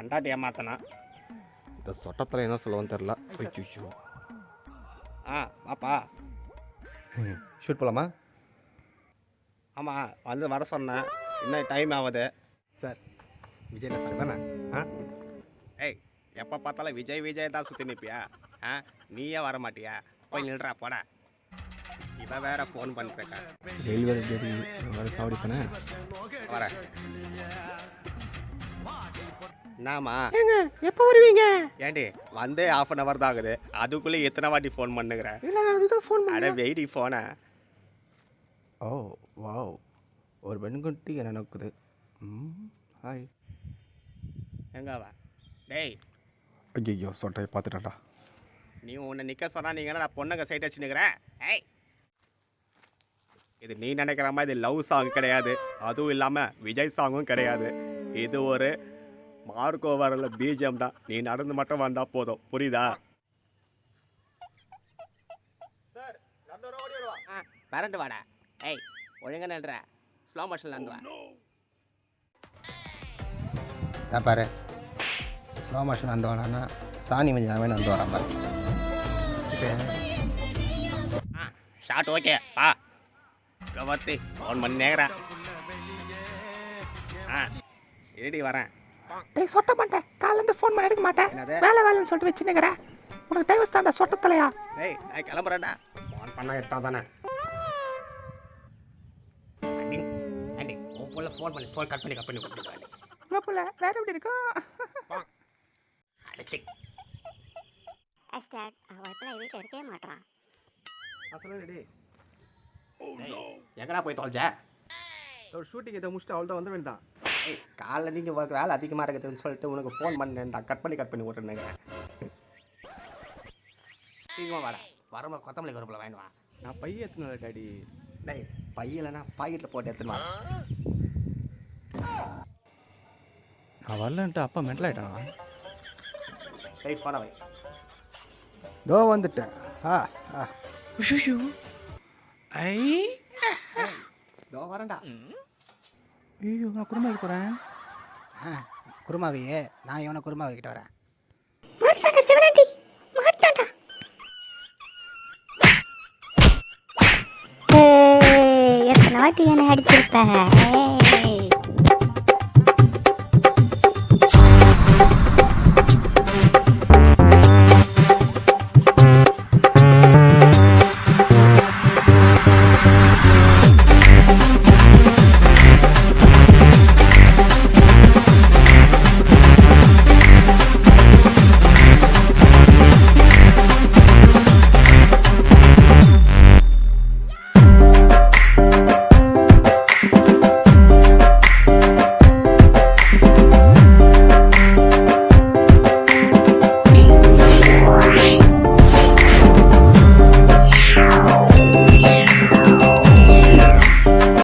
பொண்டாட்டி ஏமாத்தனா இந்த சொட்டத்தில் என்ன சொல்லுவோன்னு தெரில. ஐயோ பாப்பா ஷூட் போகலாமா? ஆமாம் வந்து வர சொன்னேன், இன்னும் டைம் ஆகுது. சார் விஜய் சார் தானே? ஏய் எப்போ பார்த்தாலும் விஜய் விஜய் தான் சுற்றி நிற்பியா? நீயே வர மாட்டியா? போய் நில்றா போடா. இவன் வேற ஃபோன் பண்ணிருக்கா. ரயில்வே தேடி வேறு சாவடி பண்ண வரேன். என்னம்மா ஏங்க எப்போ வருவீங்க? ஏண்டி வந்தே 1/2 hour தான் ஆகுது, அதுக்குள்ளே எத்தனை வாட்டி ஃபோன் பண்ணுகிறேன்? இல்லை அதுதான் ஃபோன் அட பண்ண. வெயிடி ஃபோனை. ஓ வாவ், ஒரு பெண்குட்டி என்ன நோக்குது. ஹாய். எங்கவா? டேய் ஐயோ சொட்டையை பார்த்துட்டாடா. நீ உன்னை நிற்க சொன்னா நீங்கள் நான் பொண்ணுங்க சைட் வச்சுன்னுக்கிறேன். ஏய் இது நீ நினைக்கிற மாதிரி இது லவ் சாங் கிடையாது, அதுவும் இல்லாமல் விஜய் சாங்கும் கிடையாது. இது ஒரு மார்க்கோ வரல பிஜிஎம் தான். நீ நடந்து மட்டும் வந்தால் போதும், புரியுதா? சார் பரண்டு வாடா. ஏய் ஒழுங்கா நில்ற, ஸ்லோ மோஷன்ல இருந்து வா. நான் பாரு ஸ்லோ மோஷன் வந்து வரான்னா சாணி மஞ்சள் அவன் வந்து வரான் பாரு. ஷார்ட் ஓகே பா. கவர்த்தி ஃபோன் பண்ணி நேக்கிறேன். ஏடி வரேன். டேய் சொட்ட மாட்டேன், காலேருந்து ஃபோன் பண்ண எடுக்க மாட்டேன். என்னது? வேலை வேலைன்னு சொல்லிட்டு வச்சுன்னுக்கிறேன். உனக்கு டைவர்ஸ் தாண்டா சொட்டத்தலையா? டேய் நான் கிளம்புறேன்டா. ஃபோன் பண்ணால் எடுத்தா தானே. ஆண்டி உன் போல ஃபோன் பண்ணி கட் பண்ணி கொடுத்துருக்காண்டி. உங்கள் புள்ள வேற எப்படி இருக்கும்? அடிச்சு அஸ்டாட் அவள் இப்போலாம் வீட்டில் இருக்கவே மாட்டான். அசலடி எங்கடா போய் தொலைஞ்ச? ஒரு ஷூட்டிங் இதை முடிச்சுட்டு அவள் தான் வந்து வேண்டாம். ஏய் காலைல நீங்கள் வேலை அதிகமாக இருக்குதுன்னு சொல்லிட்டு உனக்கு ஃபோன் பண்ணேன்டா, கட் பண்ணி விட்டுருந்தேங்க. சீக்கிரமா வாடா, வரும்போது கொத்தமல்லி கருப்பில் வாங்கிட்டு வா. நான் பையன் எத்தனை டாடி? டேய் பையிலனா பாக்கெட்டில் போட்டு எடுத்துன்னு வா. நான் வரலன்ட்டு அப்பா மென்டல் ஆகிட்டானா? டேய் ஃபோனை வை. தோ வந்துட்டேன். ஐயோ ஐ இதோ வரேன்டா. ஐயோ நான் குடும்பம் போகிறேன். குருமாவையே நான் இவனை குருமா வைக்கிட்டு வரேன். மாட்டாண்டா சிவனாண்டி, மாட்டாண்டா. எத்தனை வாட்டி என்னை அடிச்சிருப்ப?